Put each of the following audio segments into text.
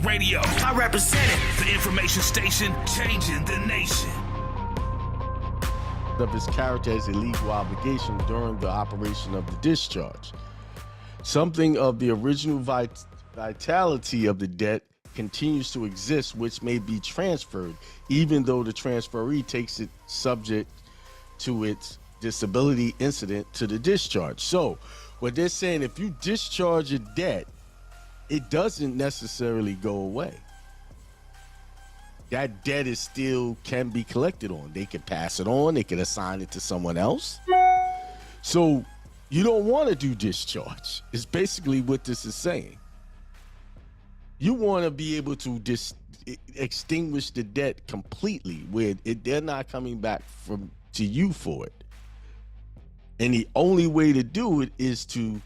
Radio. I represent it. The information station changing the nation. Of his character as a legal obligation during the operation of the discharge. Something of the original vitality of the debt continues to exist, which may be transferred, even though the transferee takes it subject to its disability incident to the discharge. So what they're saying, if you discharge a debt, it doesn't necessarily go away. That debt is still can be collected on. They can pass it on. They can assign it to someone else. So you don't want to do discharge. It's basically what this is saying. You want to be able to extinguish the debt completely, where they're not coming back to you for it. And the only way to do it is to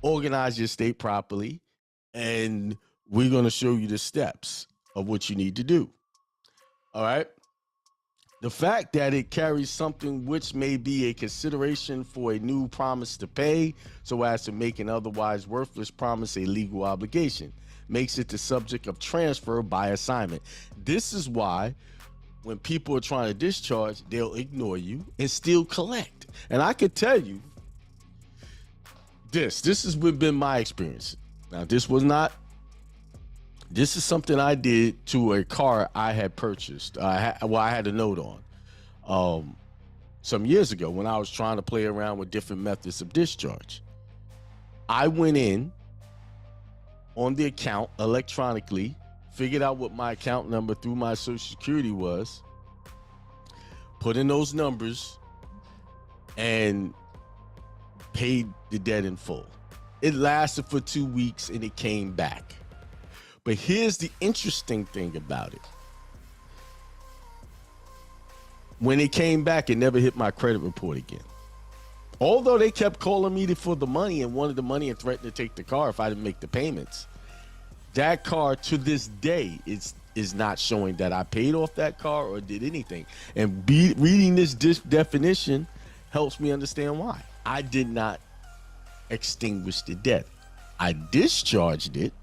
organize your estate properly, and we're going to show you the steps of what you need to do. All right. The fact that it carries something which may be a consideration for a new promise to pay so as to make an otherwise worthless promise a legal obligation makes it the subject of transfer by assignment. This is why when people are trying to discharge, they'll ignore you and still collect. And I could tell you this has been my experience. Now, this is something I did to a car I had purchased. I had a note on some years ago when I was trying to play around with different methods of discharge. I went in on the account electronically, figured out what my account number through my Social Security was, put in those numbers, and paid the debt in full. It lasted for 2 weeks and it came back. But here's the interesting thing about it. When it came back, it never hit my credit report again. Although they kept calling me for the money and wanted the money and threatened to take the car if I didn't make the payments. That car to this day is not showing that I paid off that car or did anything. And reading this definition helps me understand why. I did not extinguish the debt. I discharged it,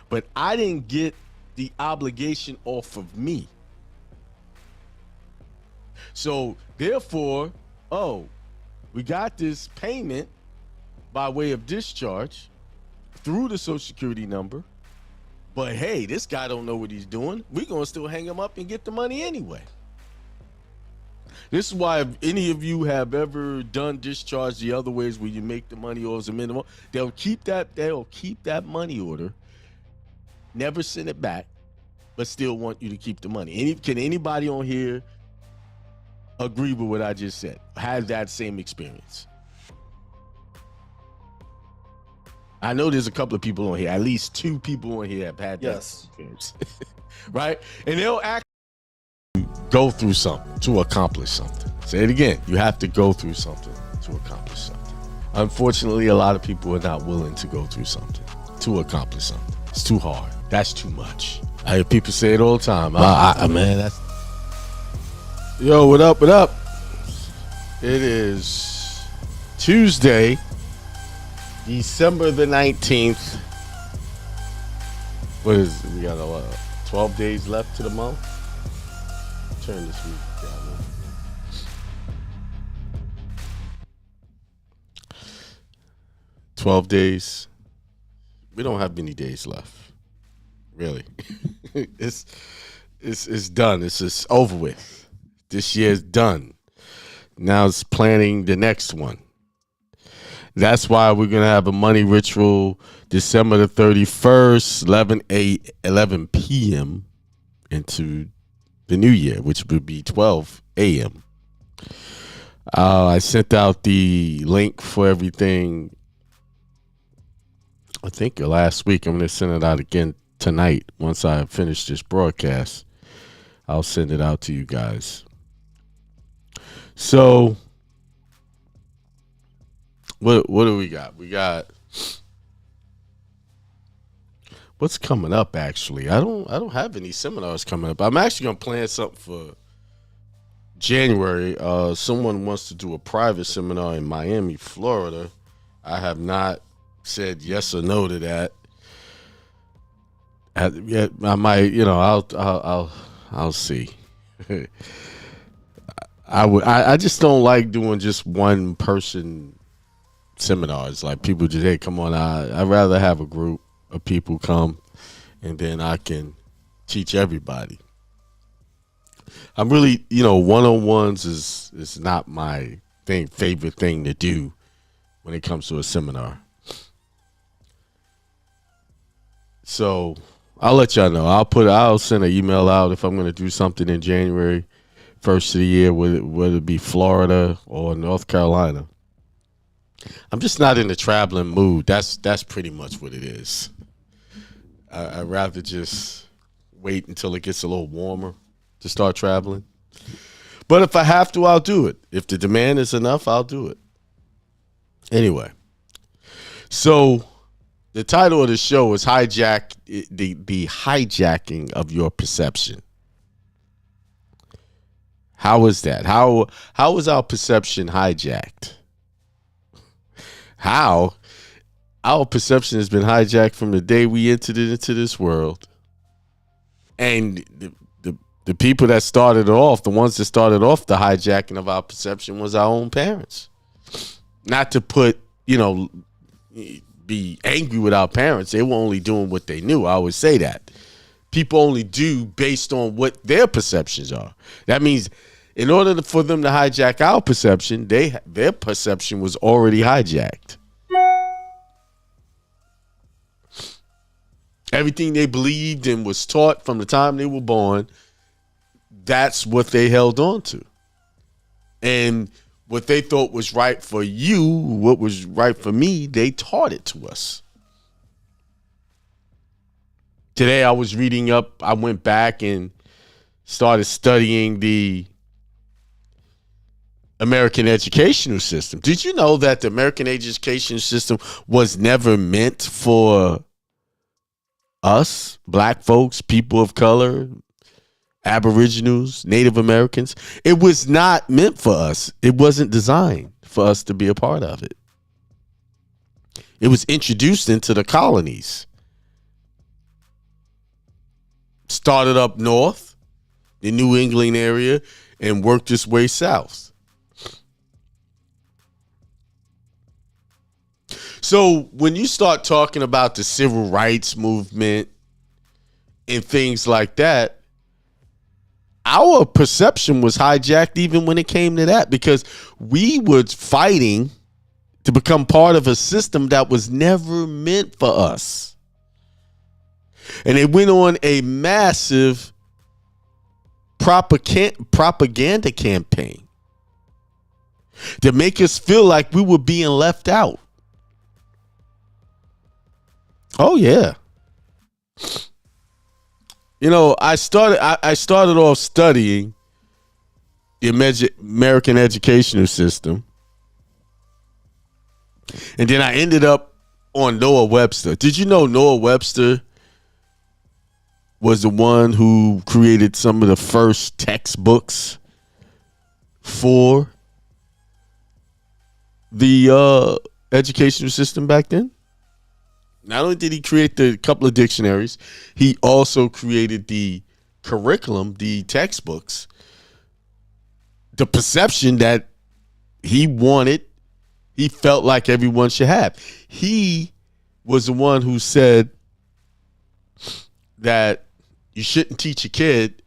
but I didn't get the obligation off of me. So therefore, we got this payment by way of discharge through the Social Security number, but hey, this guy don't know what he's doing. We're going to still hang him up and get the money anyway. This is why if any of you have ever done discharge the other ways where you make the money or as a minimum, they'll keep that money order, never send it back, but still want you to keep the money. Can anybody on here agree with what I just said? Have that same experience? I know there's a couple of people on here, at least 2 people on here have had that experience. Right? And they'll actually go through something to accomplish something. Say it again. You have to go through something to accomplish something. Unfortunately, a lot of people are not willing to go through something to accomplish something. It's too hard. That's too much. I hear people say it all the time. Man, that's... Yo, what up, what up? It is Tuesday, December the 19th. What is it? We got 12 days left to the month. Turn this week down. 12 days. We don't have many days left. Really. It's done. It's just over with. This year's done. Now it's planning the next one. That's why we're going to have a money ritual December the 31st, 11 p.m. into the new year, which would be 12 a.m. I sent out the link for everything, I think last week. I'm going to send it out again tonight. Once I finish this broadcast, I'll send it out to you guys. So what do we got? We got what's coming up. Actually, I don't have any seminars coming up. I'm actually gonna plan something for January. Someone wants to do a private seminar in Miami, Florida. I have not said yes or no to that. Yeah, I might. I'll see. I just don't like doing just one person seminars. Like people just, hey, come on. I'd rather have a group of people come, and then I can teach everybody. I'm really, one-on-ones is not my favorite thing to do when it comes to a seminar. So I'll let y'all know. I'll send an email out if I'm going to do something in January, first of the year, whether it be Florida or North Carolina. I'm just not in the traveling mood. That's pretty much what it is. I'd rather just wait until it gets a little warmer to start traveling. But if I have to, I'll do it. If the demand is enough, I'll do it. Anyway, so the title of the show is the hijacking of your perception. How is that? How is our perception hijacked? How? Our perception has been hijacked from the day we entered it into this world. And the people that started it off, the ones that started off the hijacking of our perception was our own parents. Not to be angry with our parents. They were only doing what they knew. I always say that. People only do based on what their perceptions are. That means in order for them to hijack our perception, their perception was already hijacked. Everything they believed and was taught from the time they were born, that's what they held on to. And what they thought was right for you, what was right for me, they taught it to us. Today I was reading up, I went back and started studying the American educational system. Did you know that the American education system was never meant for us, black folks, people of color, Aboriginals, Native Americans? It was not meant for us. It wasn't designed for us to be a part of it. It was introduced into the colonies. Started up north, the New England area, and worked its way south. So when you start talking about the civil rights movement and things like that, our perception was hijacked even when it came to that, because we were fighting to become part of a system that was never meant for us. And it went on a massive propaganda campaign to make us feel like we were being left out. Oh, yeah. I started off studying the American educational system. And then I ended up on Noah Webster. Did you know Noah Webster was the one who created some of the first textbooks for the educational system back then? Not only did he create the couple of dictionaries, he also created the curriculum, the textbooks, the perception that he felt like everyone should have. He was the one who said that you shouldn't teach a kid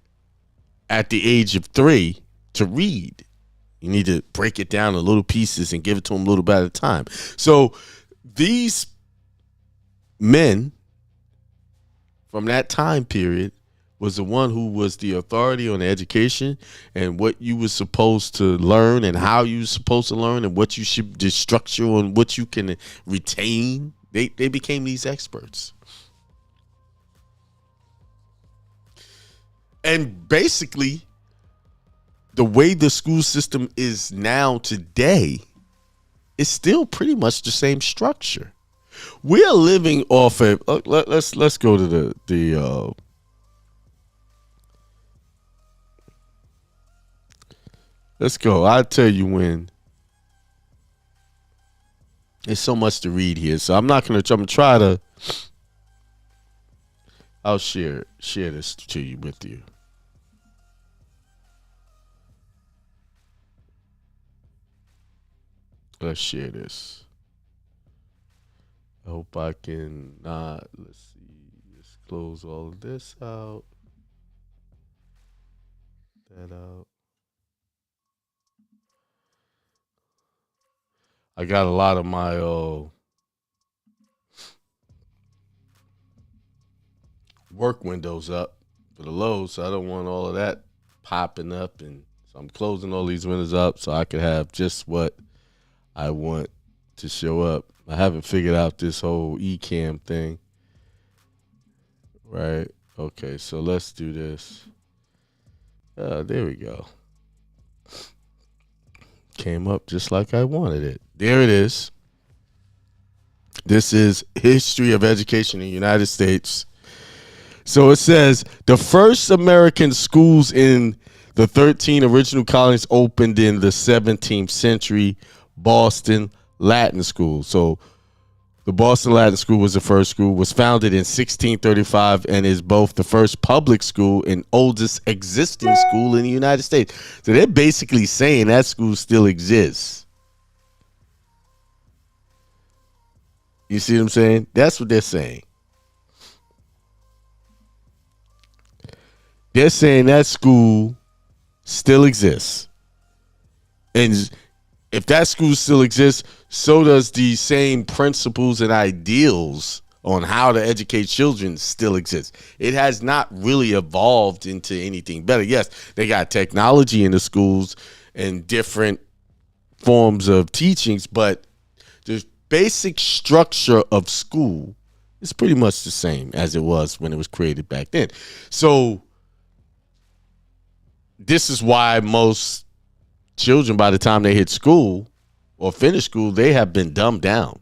at the age of 3 to read. You need to break it down in little pieces and give it to them a little bit at a time. So these men from that time period was the one who was the authority on education and what you were supposed to learn and how you were supposed to learn and what you should, the structure and what you can retain. They became these experts. And basically, the way the school system is now today is still pretty much the same structure. We're living off of. Let's go to the. Let's go. I'll tell you when. There's so much to read here, so I'm not gonna. I'm gonna try to I'll share this to you with you. Let's share this. I hope I can not. Let's see. Let's close all of this out. That out. I got a lot of my work windows up for the low, so I don't want all of that popping up, and so I'm closing all these windows up so I can have just what I want to show up. I haven't figured out this whole eCam thing. Right? Okay, so let's do this. There we go. Came up just like I wanted it. There it is. This is History of Education in the United States. So it says the first American schools in the 13 original colonies opened in the 17th century. Boston Latin School. So the Boston Latin School was the first school, was founded in 1635 and is both the first public school and oldest existing school in the United States. So they're basically saying that school still exists. You see what I'm saying? That's what they're saying. They're saying that school still exists. And if that school still exists, so does the same principles and ideals on how to educate children still exist. It has not really evolved into anything better. Yes, they got technology in the schools and different forms of teachings, but the basic structure of school is pretty much the same as it was when it was created back then. So this is why most children, by the time they hit school or finish school, they have been dumbed down.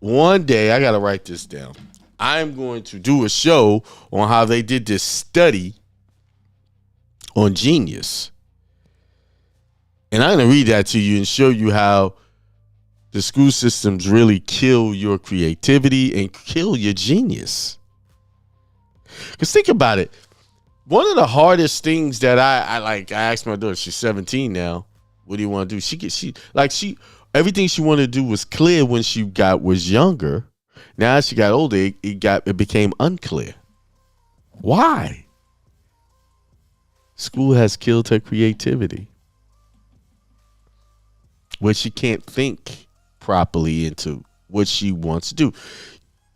One day, I got to write this down. I'm going to do a show on how they did this study on genius. And I'm going to read that to you and show you how the school systems really kill your creativity and kill your genius. Because think about it. One of the hardest things that I asked my daughter, she's 17 now. What do you want to do? Everything she wanted to do was clear when she was younger. Now as she got older, it became unclear. Why? School has killed her creativity. Where she can't think properly into what she wants to do.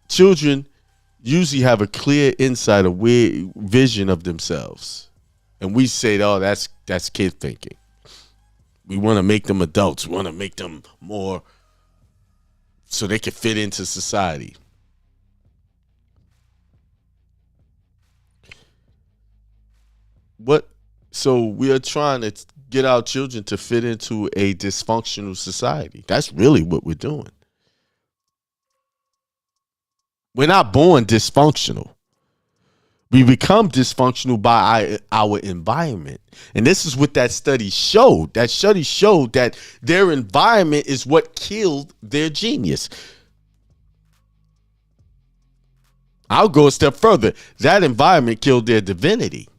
Children usually have a clear insight, a weird vision of themselves. And we say, oh, that's kid thinking. We want to make them adults. We want to make them more so they can fit into society. So we are trying to get our children to fit into a dysfunctional society. That's really what we're doing. We're not born dysfunctional. We become dysfunctional by our environment. And this is what that study showed. That study showed that their environment is what killed their genius. I'll go a step further. That environment killed their divinity.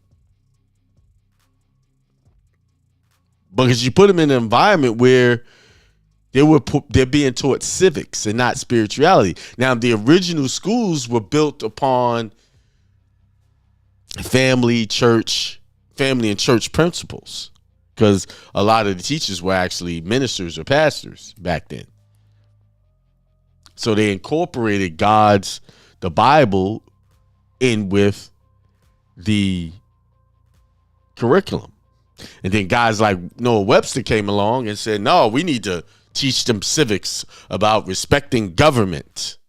Because you put them in an environment where they're being taught civics and not spirituality. Now, the original schools were built upon family and church principles, because a lot of the teachers were actually ministers or pastors back then. So they incorporated the Bible in with the curriculum. And then guys like Noah Webster came along and said, no, we need to teach them civics about respecting government.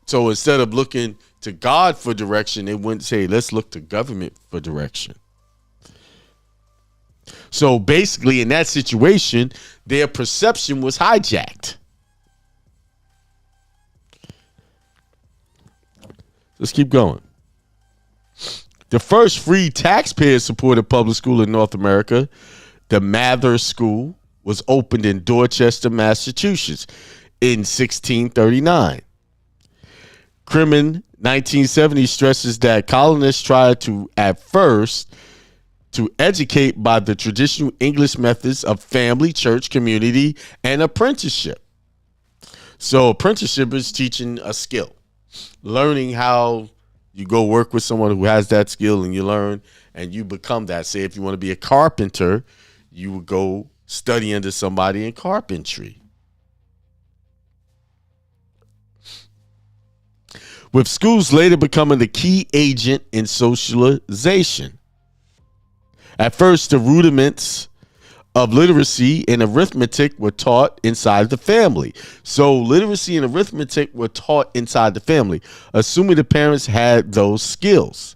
So instead of looking to God for direction, they wouldn't say, let's look to government for direction. So basically, in that situation, their perception was hijacked. Let's keep going. The first free taxpayer-supported public school in North America, the Mather School, was opened in Dorchester, Massachusetts in 1639. Crimmins 1970 stresses that colonists tried to, at first, to educate by the traditional English methods of family, church, community, and apprenticeship. So apprenticeship is teaching a skill, learning how you go work with someone who has that skill and you learn and you become that. Say if you want to be a carpenter, you would go study under somebody in carpentry. With schools later becoming the key agent in socialization. At first, the rudiments of literacy and arithmetic were taught inside the family. So literacy and arithmetic were taught inside the family, assuming the parents had those skills.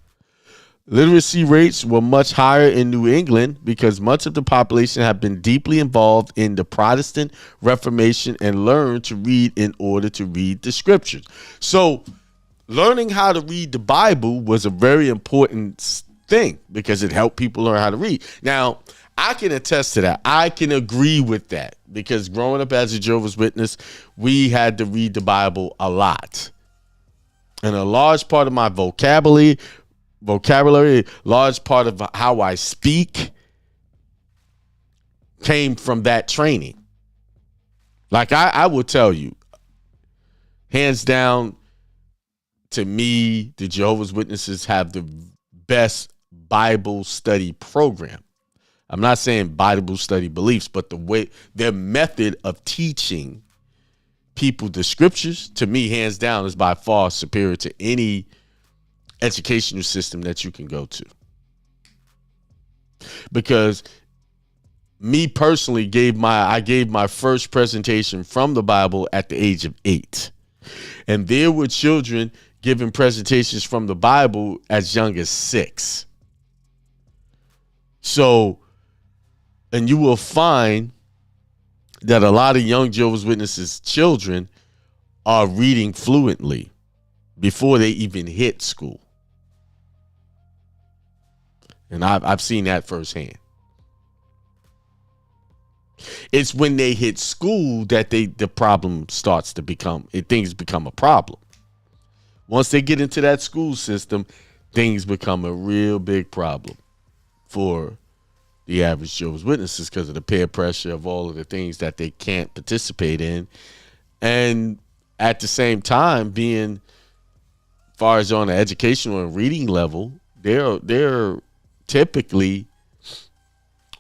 Literacy rates were much higher in New England because much of the population had been deeply involved in the Protestant Reformation and learned to read in order to read the scriptures. So learning how to read the Bible was a very important thing because it helped people learn how to read. Now, I can attest to that. I can agree with that because growing up as a Jehovah's Witness, we had to read the Bible a lot. And a large part of my vocabulary, large part of how I speak came from that training. Like I will tell you, hands down, to me, the Jehovah's Witnesses have the best Bible study program. I'm not saying Bible study beliefs, but the way their method of teaching people the scriptures, to me, hands down, is by far superior to any educational system that you can go to. Because me personally I gave my first presentation from the Bible at the age of 8. And there were children giving presentations from the Bible as young as 6. So, and you will find that a lot of young Jehovah's Witnesses children are reading fluently before they even hit school. And I've seen that firsthand. It's when they hit school that the problem starts to things become a problem. Once they get into that school system, things become a real big problem for the average Jehovah's Witnesses because of the peer pressure of all of the things that they can't participate in. And at the same time, being far as on the educational and reading level, they're typically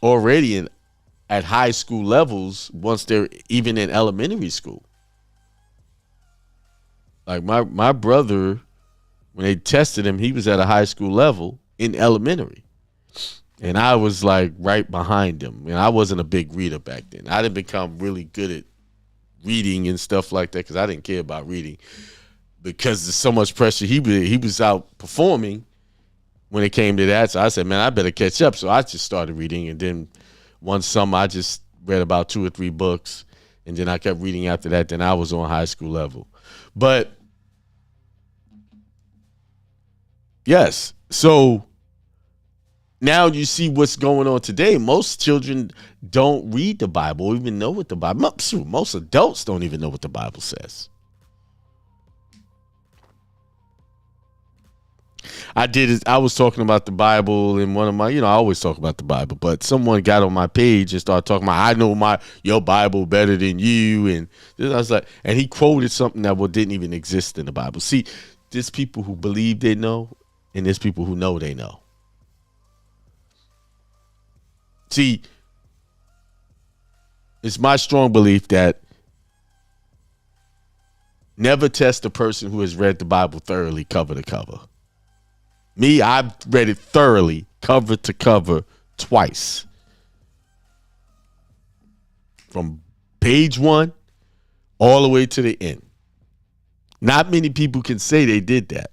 already at high school levels once they're even in elementary school. Like my brother, when they tested him, he was at a high school level in elementary. And I was like right behind him. And I wasn't a big reader back then. I didn't become really good at reading and stuff like that because I didn't care about reading because there's so much pressure. He was out performing when it came to that. So I said, man, I better catch up. So I just started reading. And then one summer, I just read about 2 or 3 books. And then I kept reading after that. Then I was on high school level. But yes, so now you see what's going on today. Most children don't read the Bible or even know what the Bible. Most adults don't even know what the Bible says. I was talking about the Bible in one of my, I always talk about the Bible, but someone got on my page and started talking about, I know your Bible better than you. And I was like, and he quoted something that didn't even exist in the Bible. See, there's people who believe they know, and there's people who know they know. See, it's my strong belief that never test a person who has read the Bible thoroughly cover to cover. Me, I've read it thoroughly cover to cover twice. From page 1 all the way to the end. Not many people can say they did that.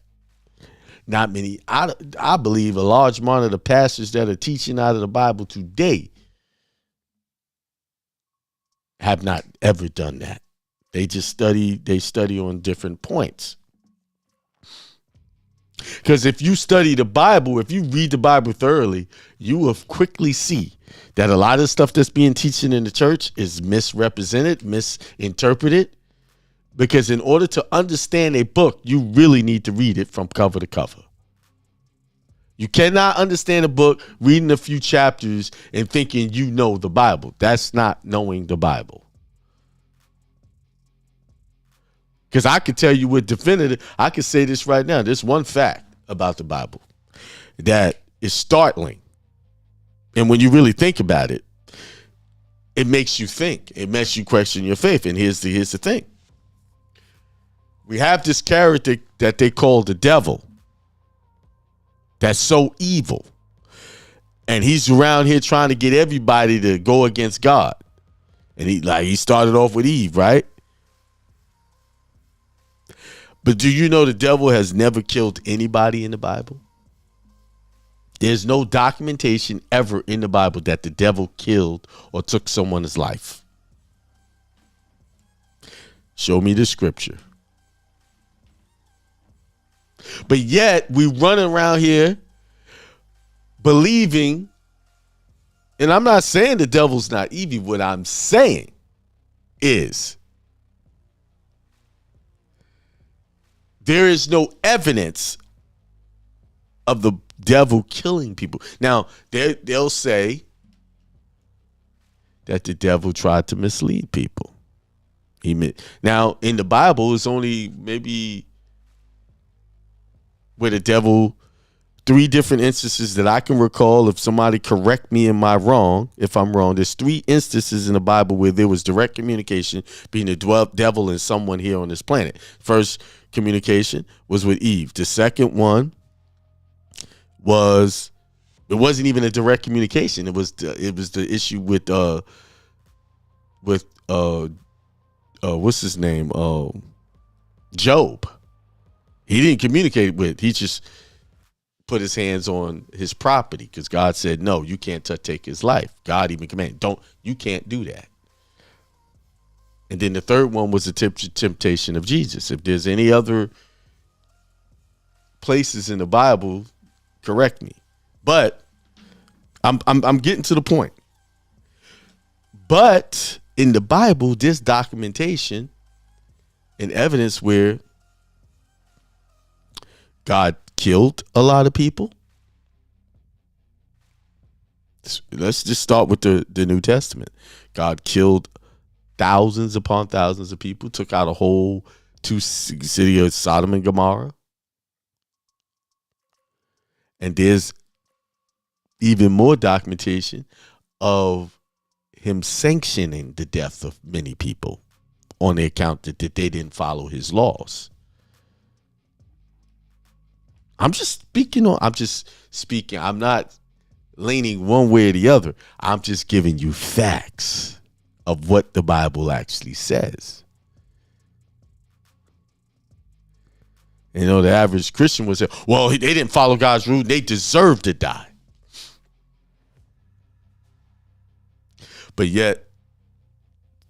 Not many. I believe a large amount of the pastors that are teaching out of the Bible today have not ever done that. They just study on different points. Because if you study the Bible, if you read the Bible thoroughly, you will quickly see that a lot of stuff that's being taught in the church is misrepresented, misinterpreted, Because in order to understand a book, you really need to read it from cover to cover. You cannot understand a book reading a few chapters and thinking you know the Bible. That's not knowing the Bible. Because I can tell you with definitive, I can say this right now. There's one fact about the Bible that is startling. And when you really think about it, it makes you think. It makes you question your faith. And here's the thing. We have this character that they call the devil that's so evil. And he's around here trying to get everybody to go against God. And he started off with Eve, right? But do you know the devil has never killed anybody in the Bible? There's no documentation ever in the Bible that the devil killed or took someone's life. Show me the scripture. But yet we run around here believing, and I'm not saying the devil's not evil. What I'm saying is there is no evidence of the devil killing people. Now, they'll say that the devil tried to mislead people. Now, in the Bible, it's only maybe where the devil, 3 different instances that I can recall. If somebody correct me if I'm wrong, there's 3 instances in the Bible where there was direct communication between the devil and someone here on this planet. First communication was with Eve. The second one was, it wasn't even a direct communication. It was the issue with what's his name? Job. He didn't communicate with, he just put his hands on his property because God said, no, you can't take his life. God even commanded, you can't do that. And then the third one was the temptation of Jesus. If there's any other places in the Bible, correct me. But I'm getting to the point. But in the Bible, there's documentation and evidence where God killed a lot of people. Let's just start with the New Testament. God killed thousands upon thousands of people, took out a whole city of Sodom and Gomorrah. And there's even more documentation of him sanctioning the death of many people on the account that they didn't follow his laws. I'm just speaking. I'm not leaning one way or the other. I'm just giving you facts of what the Bible actually says. You know, the average Christian would say, well, they didn't follow God's rule. They deserve to die. But yet,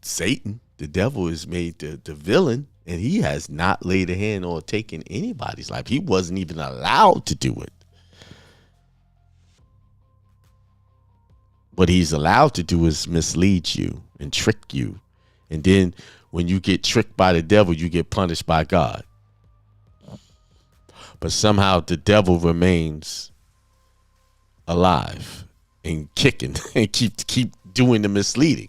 Satan, the devil, is made the villain, and he has not laid a hand on taking anybody's life. He wasn't even allowed to do it. What he's allowed to do is mislead you and trick you. And then when you get tricked by the devil, you get punished by God. But somehow the devil remains alive and kicking and keep doing the misleading.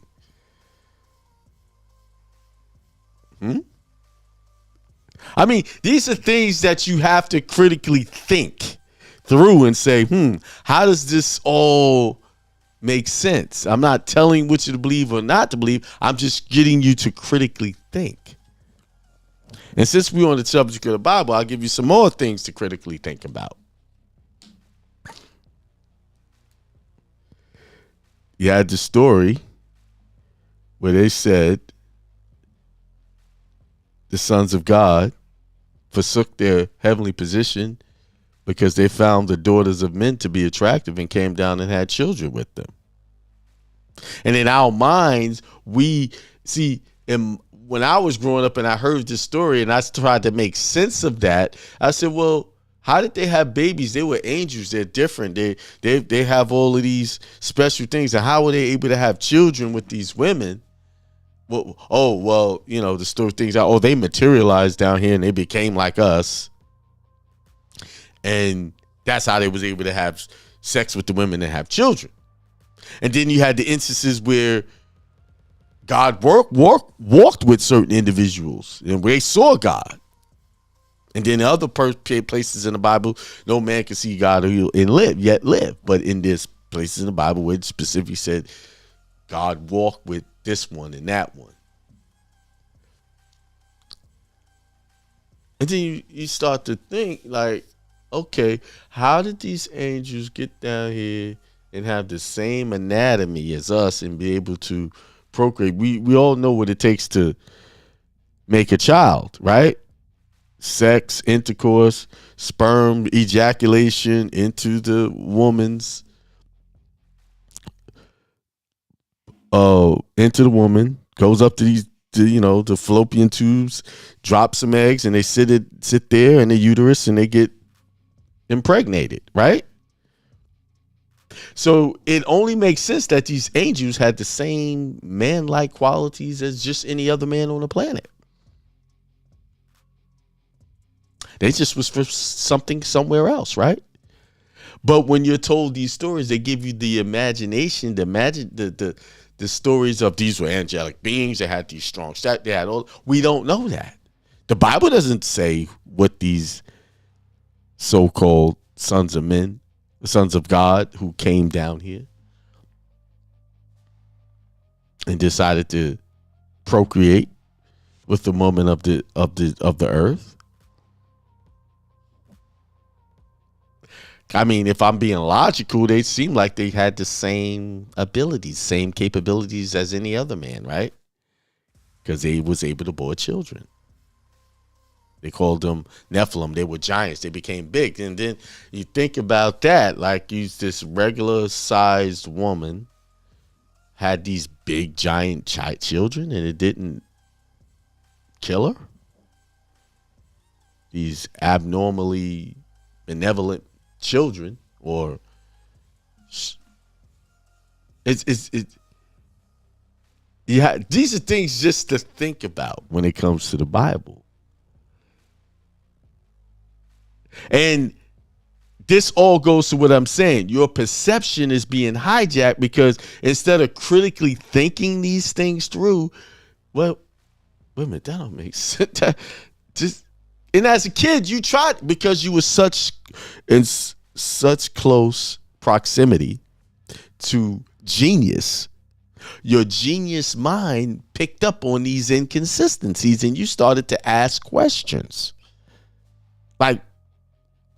I mean, these are things that you have to critically think through and say, how does this all make sense? I'm not telling what you to believe or not to believe. I'm just getting you to critically think. And since we're on the subject of the Bible, I'll give you some more things to critically think about. You had the story where they said the sons of God forsook their heavenly position because they found the daughters of men to be attractive and came down and had children with them. And in our minds, we see, when I was growing up and I heard this story and I tried to make sense of that, I said, well, how did they have babies? They were angels. They're different. They have all of these special things. And how were they able to have children with these women well, oh, well, the story things out. Oh, they materialized down here and they became like us. And that's how they was able to have sex with the women and have children. And then you had the instances where God walked with certain individuals and they saw God. And then other places in the Bible, no man can see God and live. But in this places in the Bible where it specifically said God walked with this one and that one. And then you start to think like, okay, how did these angels get down here and have the same anatomy as us and be able to procreate? We all know what it takes to make a child, right? Sex, intercourse, sperm ejaculation into the woman's into the woman, goes up to the fallopian tubes, drop some eggs, and they sit there in the uterus and they get impregnated, right? So it only makes sense that these angels had the same man-like qualities as just any other man on the planet. They just was for something somewhere else, right? But when you're told these stories, they give you the imagination, the stories of these were angelic beings. They had these strong stats. They had all. We don't know that. The Bible doesn't say what these so-called sons of men, the sons of God who came down here and decided to procreate with the woman of the earth. I mean, if I'm being logical, they seem like they had the same abilities, same capabilities as any other man, right? Because they was able to bear children. They called them Nephilim. They were giants. They became big. And then you think about that, like this regular sized woman had these big giant children and it didn't kill her. These abnormally benevolent children, or yeah, these are things just to think about when it comes to the Bible. And this all goes to what I'm saying. Your perception is being hijacked because instead of critically thinking these things through, well, wait a minute, that don't make sense. And as a kid, you tried because you were in such close proximity to genius. Your genius mind picked up on these inconsistencies and you started to ask questions. Like,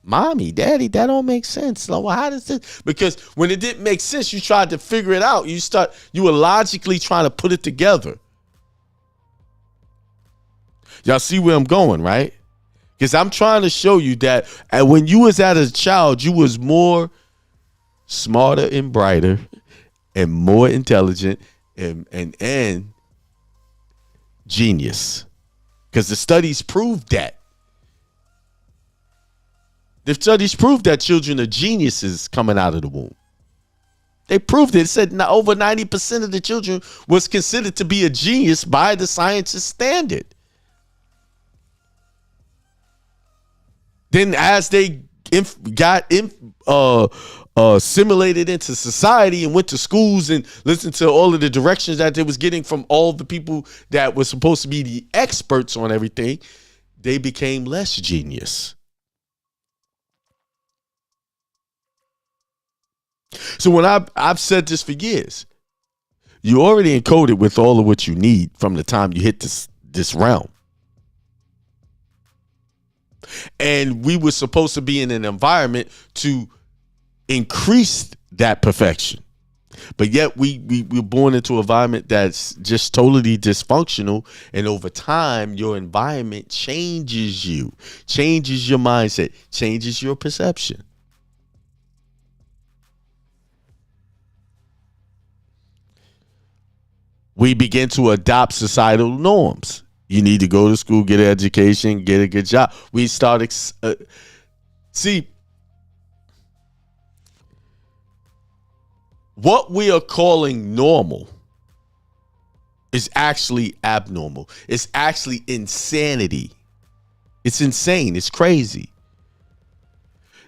Mommy, Daddy, that don't make sense. Like, well, how does this? Because when it didn't make sense, you tried to figure it out. You were logically trying to put it together. Y'all see where I'm going, right? Because I'm trying to show you that when you was as a child, you was more smarter and brighter and more intelligent and genius. Because the studies proved that. The studies proved that children are geniuses coming out of the womb. They proved it. It said over 90% of the children was considered to be a genius by the science's standard. Then as they got assimilated into society and went to schools and listened to all of the directions that they was getting from all the people that were supposed to be the experts on everything, they became less genius. So when I've said this for years, you already encoded with all of what you need from the time you hit this realm. And we were supposed to be in an environment to increase that perfection. But yet we were born into an environment that's just totally dysfunctional. And over time, your environment changes you, changes your mindset, changes your perception. We begin to adopt societal norms. You need to go to school, get an education, get a good job. We start, see, what we are calling normal is actually abnormal. It's actually insanity. It's insane. It's crazy.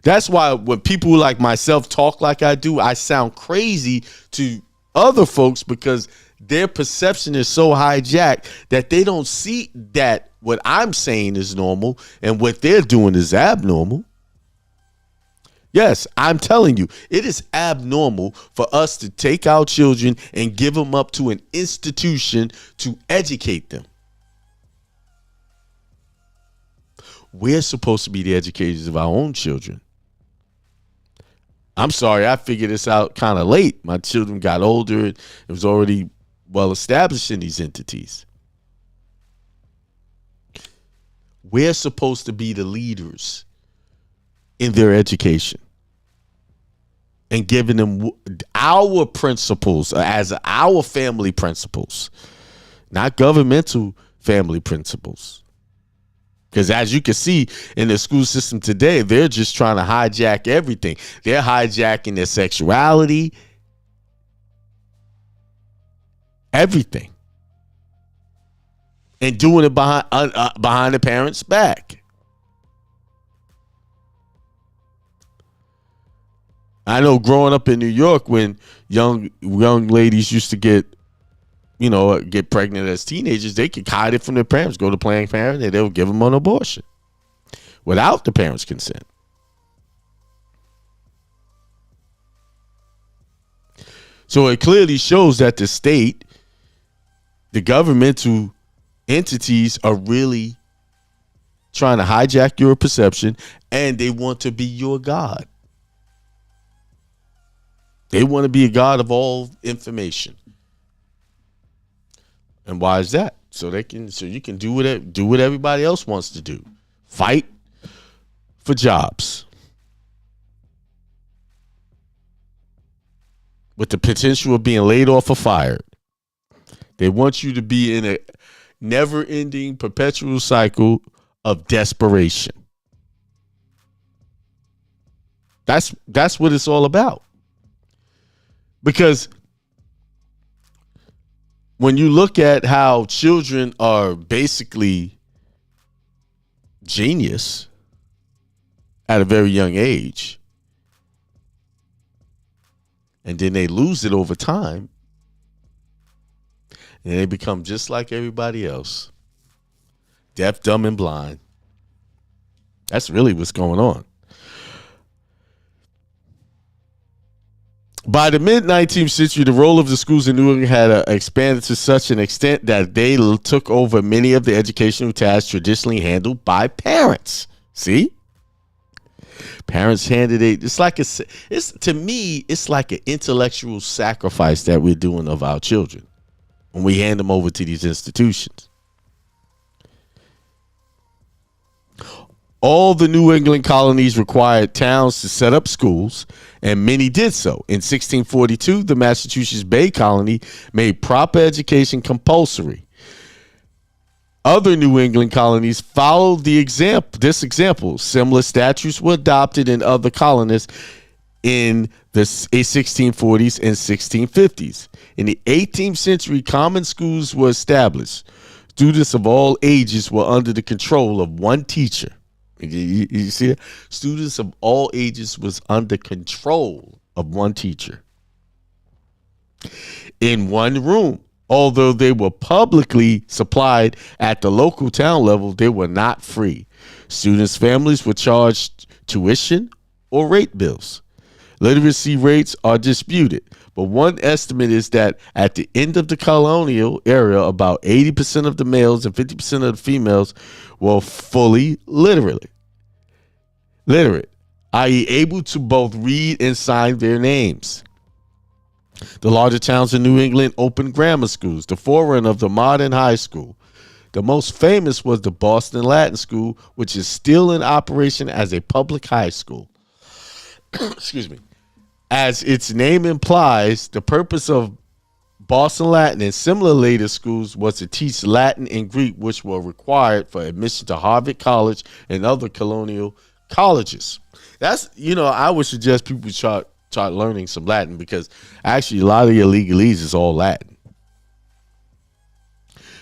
That's why when people like myself talk like I do, I sound crazy to other folks because their perception is so hijacked that they don't see that what I'm saying is normal and what they're doing is abnormal. Yes, I'm telling you, it is abnormal for us to take our children and give them up to an institution to educate them. We're supposed to be the educators of our own children. I'm sorry, I figured this out kind of late. My children got older. It was already well established in these entities. We're supposed to be the leaders in their education and giving them our principles as our family principles, not governmental family principles. Because as you can see in the school system today, they're just trying to hijack everything. They're hijacking their sexuality, everything, and doing it behind the parents' back. I know growing up in New York, when young ladies used to get pregnant as teenagers, they could hide it from their parents, go to Planned Parenthood, and they'll give them an abortion without the parents' consent. So it clearly shows that the state, the governmental entities are really trying to hijack your perception, and they want to be your God. They want to be a God of all information. And why is that? So you can do what everybody else wants to do. Fight for jobs with the potential of being laid off or fired. They want you to be in a never-ending perpetual cycle of desperation. That's what it's all about. Because when you look at how children are basically genius at a very young age, and then they lose it over time, and they become just like everybody else, deaf, dumb, and blind. That's really what's going on. By the mid-19th century, the role of the schools in New England had expanded to such an extent that they took over many of the educational tasks traditionally handled by parents. See? Parents handed to me, it's like an intellectual sacrifice that we're doing of our children when we hand them over to these institutions. All the New England colonies required towns to set up schools, and many did so. In 1642, the Massachusetts Bay Colony made proper education compulsory. Other New England colonies followed this example. Similar statutes were adopted in other colonies in the 1640s and 1650s. In the 18th century, common schools were established. Students of all ages were under the control of one teacher. You see it? Students of all ages was under control of one teacher in one room. Although they were publicly supplied at the local town level, they were not free. Students' families were charged tuition or rate bills. Literacy rates are disputed, but one estimate is that at the end of the colonial era, about 80% of the males and 50% of the females were fully literate, i.e. able to both read and sign their names. The larger towns in New England opened grammar schools, the forerunner of the modern high school. The most famous was the Boston Latin School, which is still in operation as a public high school. Excuse me. As its name implies, the purpose of Boston Latin and similar later schools was to teach Latin and Greek, which were required for admission to Harvard College and other colonial colleges. I would suggest people start learning some Latin, because actually a lot of your legalese is all Latin.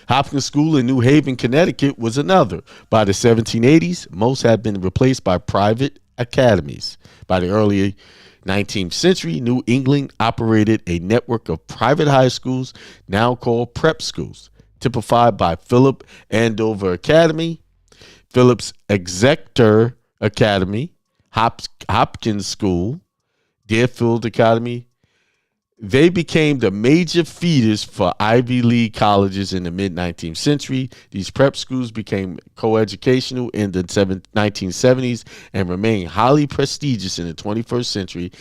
Hopkins School in New Haven, Connecticut was another. By the 1780s, most had been replaced by private academies. By the early 19th century, New England operated a network of private high schools, now called prep schools, typified by Philip Andover Academy, Phillips Exeter Academy, Hopkins School, Deerfield Academy. They became the major feeders for Ivy League colleges in the mid-19th century. These prep schools became coeducational in the 1970s and remain highly prestigious in the 21st century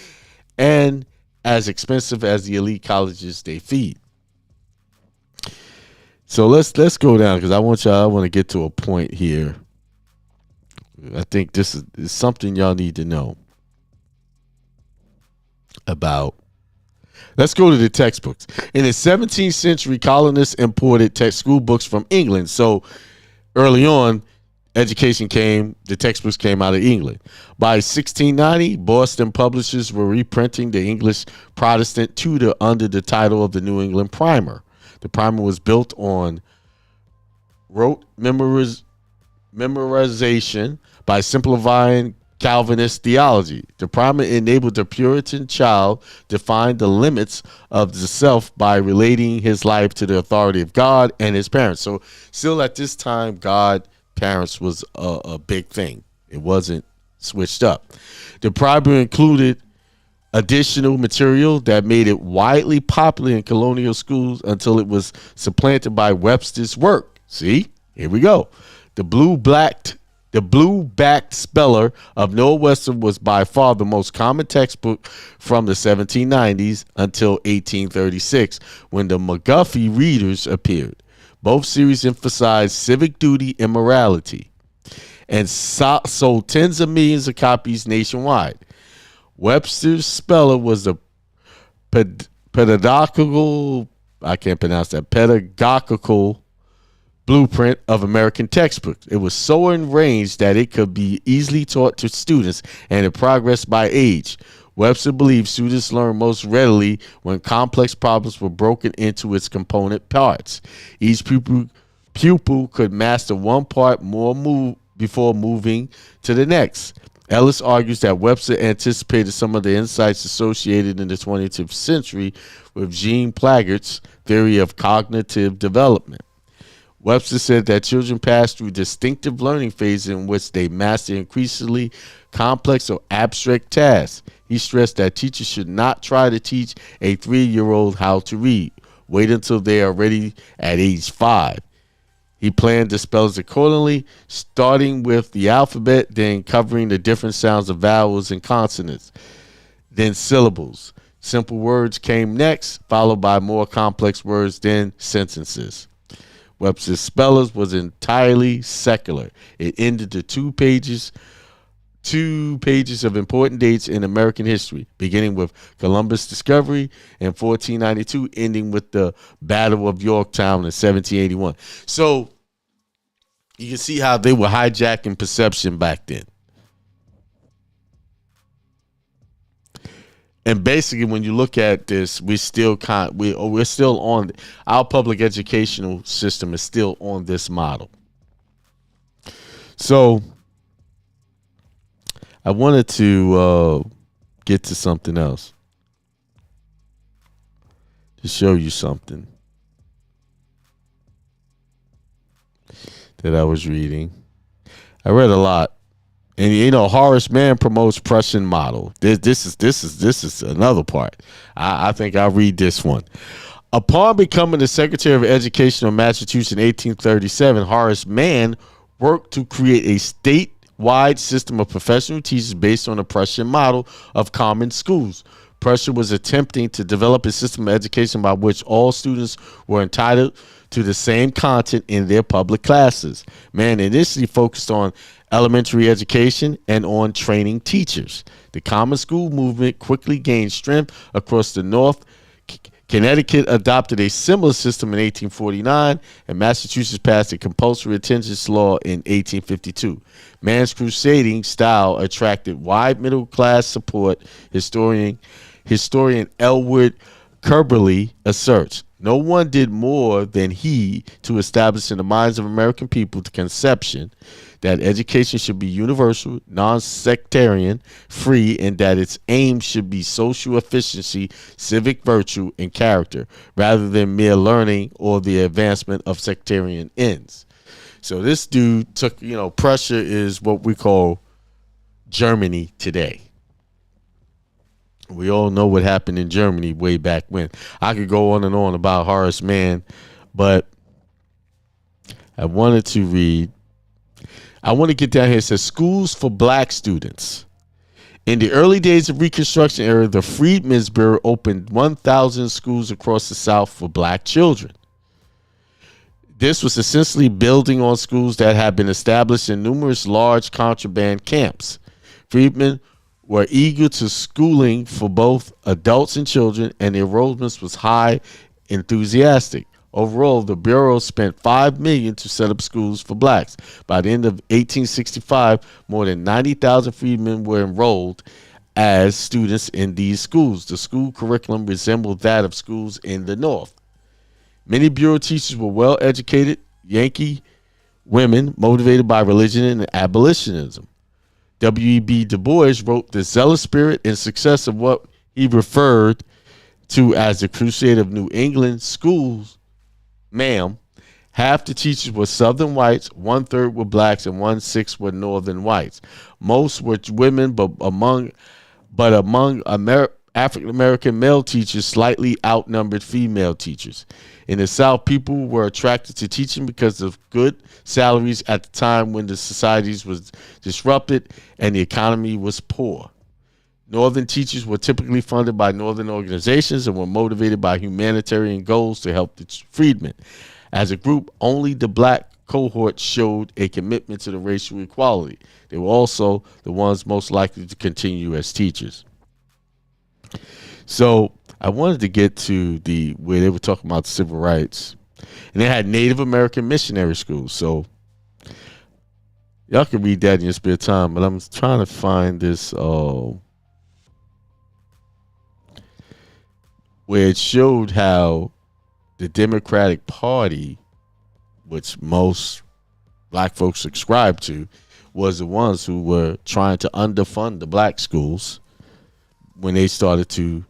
and as expensive as the elite colleges they feed. So let's go down because I want to get to a point here. I think this is something y'all need to know about. Let's go to the textbooks. In the 17th century, colonists imported school books from England. So early on, the textbooks came out of England. By 1690, Boston publishers were reprinting the English Protestant Tudor under the title of the New England Primer. The primer was built on rote memorization by simplifying Calvinist theology. The primer enabled the Puritan child to find the limits of the self by relating his life to the authority of God and his parents. So still at this time, God, parents was a big thing. It wasn't switched up. The primer included additional material that made it widely popular in colonial schools until it was supplanted by Webster's work. See, here we go. The blue-backed Speller of Noah Webster was by far the most common textbook from the 1790s until 1836, when the McGuffey Readers appeared. Both series emphasized civic duty and morality, and sold tens of millions of copies nationwide. Webster's Speller was the pedagogical blueprint of American textbooks. It was so arranged that it could be easily taught to students, and it progressed by age. Webster believed students learned most readily when complex problems were broken into its component parts. Each pupil could master one part before moving to the next. Ellis argues that Webster anticipated some of the insights associated in the 20th century with Jean Piaget's theory of cognitive development. Webster said that children pass through distinctive learning phases in which they master increasingly complex or abstract tasks. He stressed that teachers should not try to teach a 3-year-old how to read. Wait until they are ready at age 5. He planned the spells accordingly, starting with the alphabet, then covering the different sounds of vowels and consonants, then syllables. Simple words came next, followed by more complex words, then sentences. Webster's Spellers was entirely secular. It ended the two pages of important dates in American history, beginning with Columbus' discovery in 1492, ending with the Battle of Yorktown in 1781. So you can see how they were hijacking perception back then. And basically, when you look at this, we're still on our public educational system is still on this model. So I wanted to get to something else to show you something that I was reading. I read a lot. And you know, Horace Mann promotes Prussian model. This is another part. I think I'll read this one. Upon becoming the Secretary of Education of Massachusetts in 1837, Horace Mann worked to create a statewide system of professional teachers based on the Prussian model of common schools. Prussia was attempting to develop a system of education by which all students were entitled to the same content in their public classes. Mann initially focused on elementary education and on training teachers. The common school movement quickly gained strength across the North. Connecticut adopted a similar system in 1849, and Massachusetts passed a compulsory attendance law in 1852. Mann's crusading style attracted wide middle-class support. Historian Elwood Kerberly asserts, no one did more than he to establish in the minds of American people the conception that education should be universal, non-sectarian, free, and that its aim should be social efficiency, civic virtue, and character, rather than mere learning or the advancement of sectarian ends. So this dude took, Prussia is what we call Germany today. We all know what happened in Germany way back when. I could go on and on about Horace Mann, but I wanted to get down here. It says schools for black students. In the early days of Reconstruction era, the Freedmen's Bureau opened 1,000 schools across the South for black children. This was essentially building on schools that had been established in numerous large contraband camps. Freedmen were eager to schooling for both adults and children, and the enrollment was high, enthusiastic. Overall, the Bureau spent $5 million to set up schools for blacks. By the end of 1865, more than 90,000 freedmen were enrolled as students in these schools. The school curriculum resembled that of schools in the North. Many Bureau teachers were well-educated Yankee women motivated by religion and abolitionism. W.E.B. Du Bois wrote the zealous spirit and success of what he referred to as the Crusade of New England schools. Ma'am, half the teachers were Southern whites, 1/3 were blacks, and 1/6 were Northern whites. Most were women, but among African American male teachers, slightly outnumbered female teachers. In the South, people were attracted to teaching because of good salaries at the time when the societies was disrupted and the economy was poor. Northern teachers were typically funded by Northern organizations and were motivated by humanitarian goals to help the freedmen. As a group, only the black cohort showed a commitment to the racial equality. They were also the ones most likely to continue as teachers. So I wanted to get to where they were talking about civil rights, and they had Native American missionary schools. So y'all can read that in your spare time, but I'm trying to find this where it showed how the Democratic Party, which most black folks subscribe to, was the ones who were trying to underfund the black schools when they started to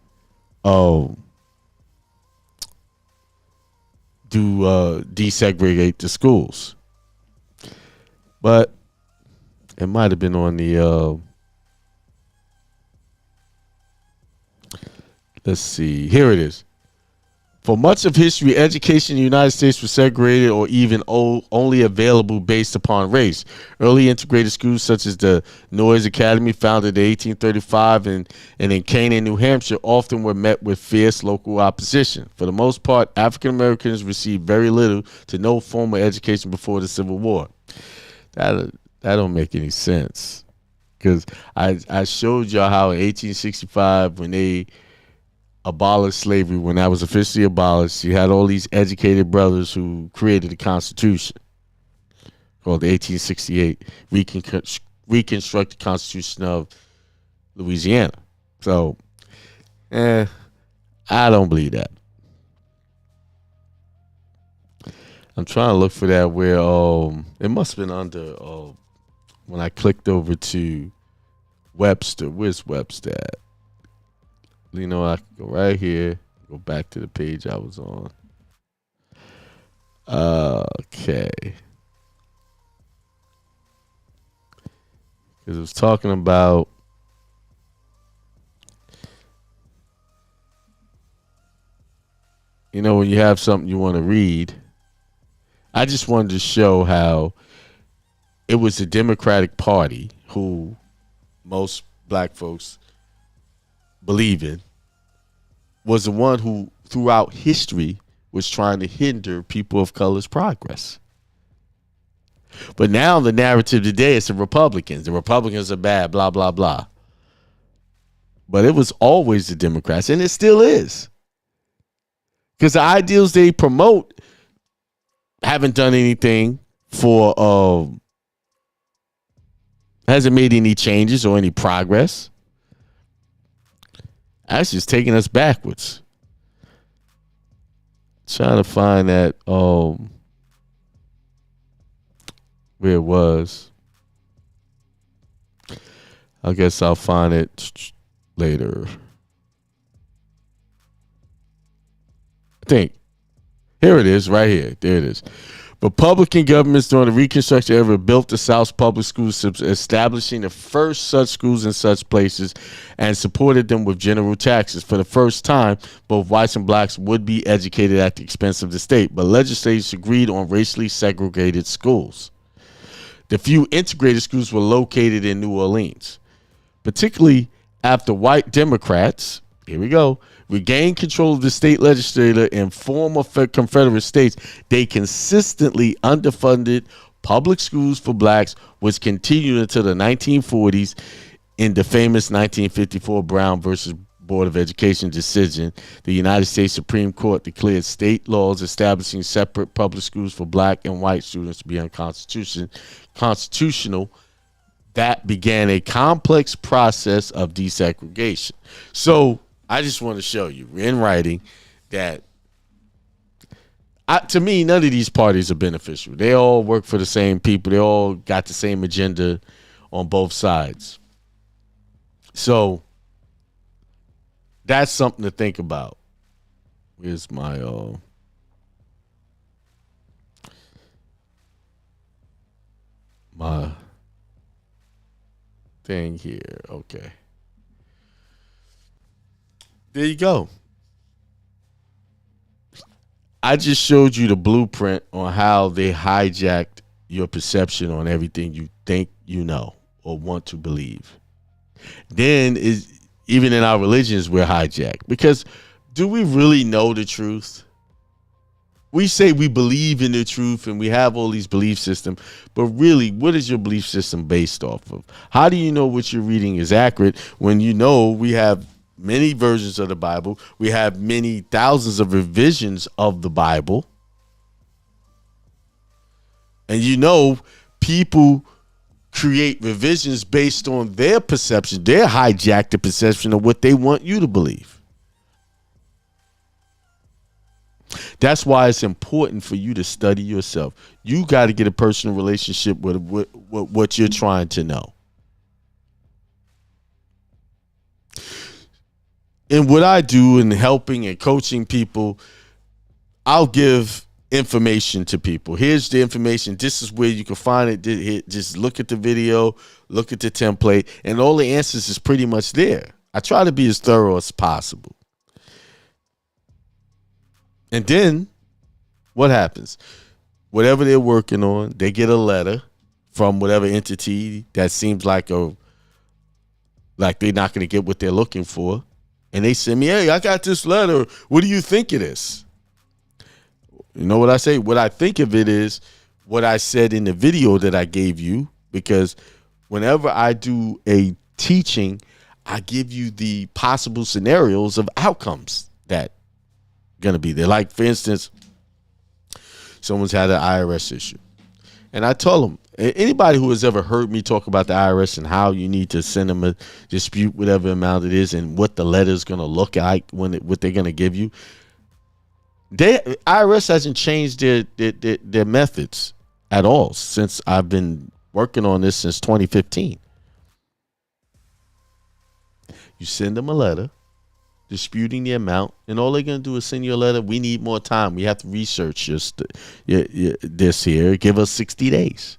desegregate the schools. But it might have been on the let's see, here it is. For much of history, education in the United States was segregated or even only available based upon race. Early integrated schools such as the Noyes Academy, founded in 1835 and in Canaan, New Hampshire, often were met with fierce local opposition. For the most part, African Americans received very little to no formal education before the Civil War. That don't make any sense, because I showed y'all how in 1865, when they abolished slavery, when that was officially abolished, you had all these educated brothers who created the Constitution called the 1868 Reconstructed Constitution of Louisiana. So, I don't believe that. I'm trying to look for that where it must have been under when I clicked over to Webster. Where's Webster at? I can go right here, go back to the page I was on. Okay. Because it was talking about when you have something you want to read. I just wanted to show how it was the Democratic Party, who most black folks believe in, was the one who throughout history was trying to hinder people of color's progress. But now the narrative today is the Republicans. The Republicans are bad, blah, blah, blah. But it was always the Democrats, and it still is. Because the ideals they promote haven't done anything for, hasn't made any changes or any progress. That's just taking us backwards. trying to find that where it was. I guess I'll find it later. I think. Here it is, right here. There it is. Republican governments during the Reconstruction era built the South's public school systems, establishing the first such schools in such places, and supported them with general taxes. For the first time, both whites and blacks would be educated at the expense of the state, but legislators agreed on racially segregated schools. The few integrated schools were located in New Orleans, particularly after white Democrats, here we go, regained control of the state legislature in former Confederate states. They consistently underfunded public schools for blacks, which continued until the 1940s in the famous 1954 Brown versus Board of Education decision. The United States Supreme Court declared state laws establishing separate public schools for black and white students to be unconstitutional. That began a complex process of desegregation. So I just want to show you in writing that to me, none of these parties are beneficial. They all work for the same people. They all got the same agenda on both sides. So that's something to think about. Where's my my thing here? Okay. There you go. I just showed you the blueprint on how they hijacked your perception on everything you think you know or want to believe. Then even in our religions, we're hijacked. Because do we really know the truth? We say we believe in the truth and we have all these belief systems, but really, what is your belief system based off of? How do you know what you're reading is accurate when you know we have many versions of the Bible? We have many thousands of revisions of the Bible. And you know, people create revisions based on their perception. They hijack the perception of what they want you to believe. That's why it's important for you to study yourself. You got to get a personal relationship with what you're trying to know. And what I do in helping and coaching people, I'll give information to people. Here's the information. This is where you can find it. Just look at the video, look at the template, and all the answers is pretty much there. I try to be as thorough as possible. And then what happens? Whatever they're working on, they get a letter from whatever entity that seems like they're not going to get what they're looking for. And they send me, hey, I got this letter. What do you think it is? You know what I say? What I think of it is what I said in the video that I gave you, because whenever I do a teaching, I give you the possible scenarios of outcomes that going to be there. Like, for instance, someone's had an IRS issue. And I told them, anybody who has ever heard me talk about the IRS and how you need to send them a dispute, whatever amount it is, and what the letter is going to look like, what they're going to give you, IRS hasn't changed their methods at all since I've been working on this since 2015. You send them a letter disputing the amount, and all they're going to do is send you a letter. We need more time. We have to research this here. Give us 60 days.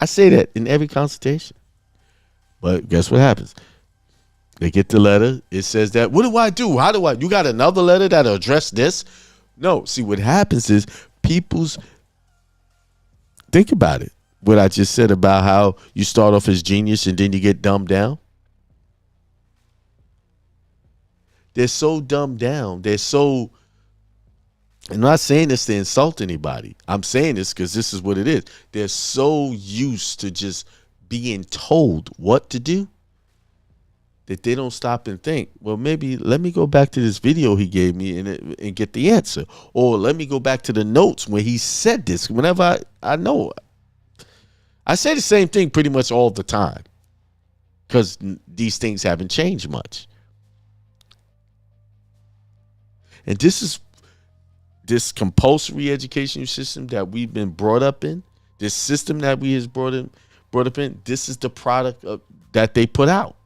I say that in every consultation. But guess what happens? They get the letter. It says that. What do I do? How do I? You got another letter that'll address this? No. See, what happens is think about it. What I just said about how you start off as genius and then you get dumbed down. They're so dumbed down. I'm not saying this to insult anybody. I'm saying this because this is what it is. They're so used to just being told what to do that they don't stop and think, well, maybe let me go back to this video he gave me and get the answer. Or let me go back to the notes where he said this. Whenever I know, I say the same thing pretty much all the time because these things haven't changed much. And this is this compulsory education system that we've been brought up in, this system that we has brought up in, this is the product that they put out.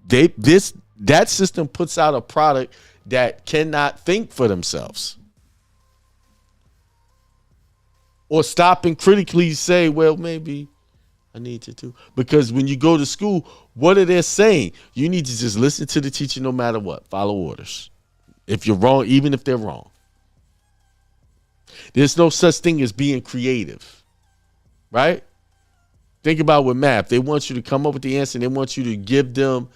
That system puts out a product that cannot think for themselves or stop and critically say, well, maybe I need to do. Because when you go to school, what are they saying? You need to just listen to the teacher no matter what. Follow orders. If you're wrong, even if they're wrong. There's no such thing as being creative, right? Think about with math. They want you to come up with the answer, and they want you to give them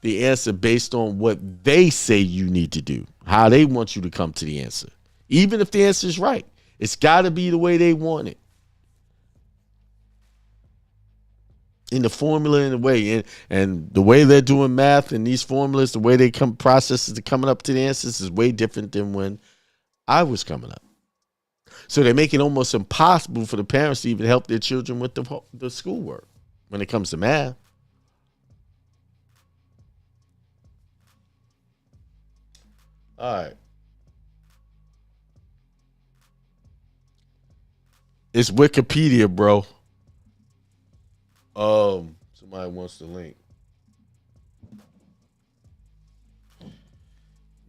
the answer based on what they say you need to do, how they want you to come to the answer. Even if the answer is right, it's got to be the way they want it. In the formula, in the way, and the way they're doing math and these formulas, the way they processes to coming up to the answers is way different than when I was coming up. So they make it almost impossible for the parents to even help their children with the schoolwork when it comes to math. All right. It's Wikipedia, bro. Somebody wants the link.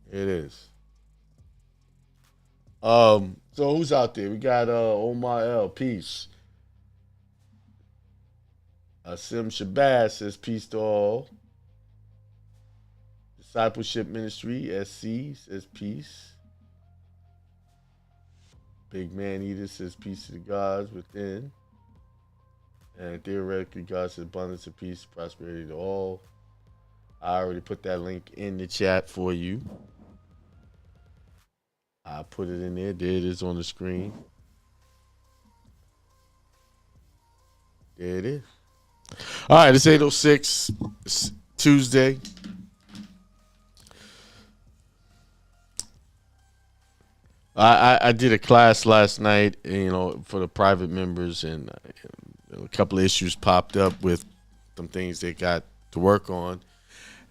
It is. So who's out there? We got Omar L. Peace. Sim Shabazz says peace to all. Discipleship Ministry, SC, says peace. Big Man Eater says peace to the gods within. And theoretically, God says abundance of peace, prosperity to all. I already put that link in the chat for you. I put it in there. There it is on the screen. There it is. All right, it's 8:06. It's Tuesday. I did a class last night, for the private members, and a couple of issues popped up with some things they got to work on.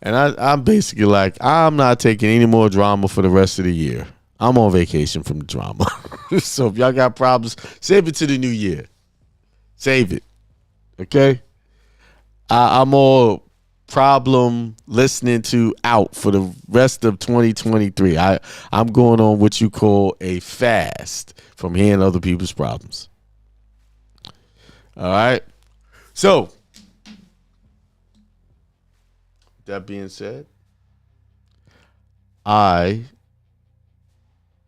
And I'm basically like, I'm not taking any more drama for the rest of the year. I'm on vacation from the drama. So if y'all got problems, save it to the new year. Save it. Okay? I'm all problem listening to out for the rest of 2023. I'm going on what you call a fast from hearing other people's problems. All right. So, that being said, I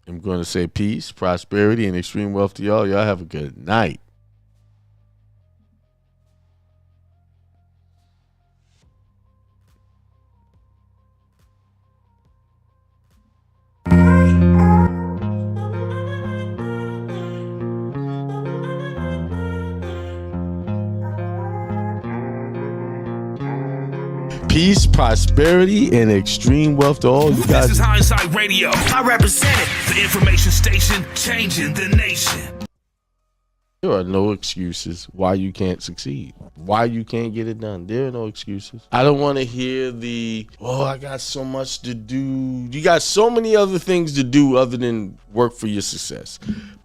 am going to say peace, prosperity, and extreme wealth to y'all. Y'all have a good night. Peace, prosperity, and extreme wealth to all you guys. This is Hindsight Radio. I represent it. The information station changing the nation. There are no excuses why you can't succeed, why you can't get it done. There are no excuses. I don't want to hear I got so much to do. You got so many other things to do other than work for your success.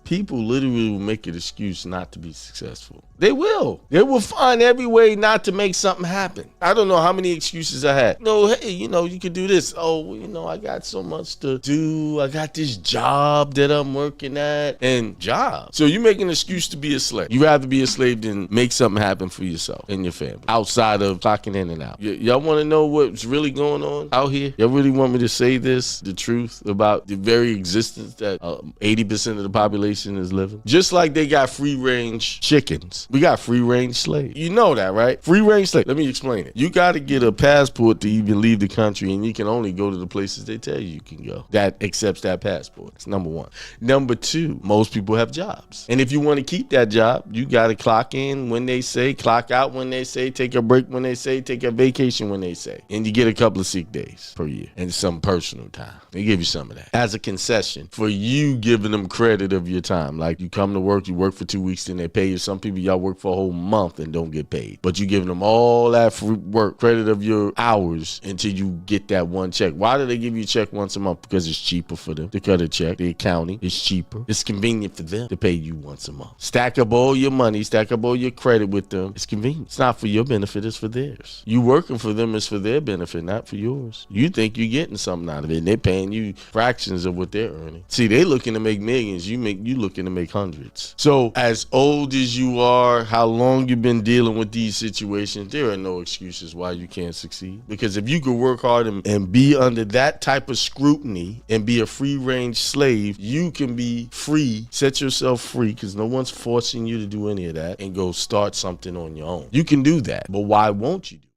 People literally will make an excuse not to be successful. They will. They will find every way not to make something happen. I don't know how many excuses I had. Hey, you could do this. I got so much to do. I got this job that I'm working at. And job. So you make an excuse to be a slave. You'd rather be a slave than make something happen for yourself and your family outside of clocking in and out. Y'all want to know what's really going on out here? Y'all really want me to say the truth about the very existence that 80% of the population is living? Just like they got free range chickens, we got free range slaves. You know that, right? Free range slave. Let me explain it. You got to get a passport to even leave the country, and you can only go to the places they tell you can go. That accepts that passport. That's number one. Number two, most people have jobs. And if you want to keep that job, you got to clock in when they say clock clock out when they say, take a break when they say, take a vacation when they say. And you get a couple of sick days per year and some personal time. They give you some of that as a concession for you giving them credit of your time. Like you come to work, you work for 2 weeks, then they pay you. Some people, y'all work for a whole month and don't get paid. But you giving them all that free work credit of your hours until you get that one check. Why do they give you a check once a month? Because it's cheaper for them to cut a check. The accounting is cheaper. It's convenient for them to pay you once a month. Stack up all your money, stack up all your credit with them. It's convenient. It's not for your benefit, it's for theirs. You working for them is for their benefit, not for yours. You think you're getting something out of it, and they're paying you fractions of what they're earning. See, they looking to make millions. You looking to make hundreds. So as old as you are, how long you've been dealing with these situations, there are no excuses why you can't succeed. Because if you could work hard and be under that type of scrutiny and be a free-range slave, you can be free, set yourself free, because no one's forcing you to do any of that, and go start something on your own. You can do that, but why won't you do it?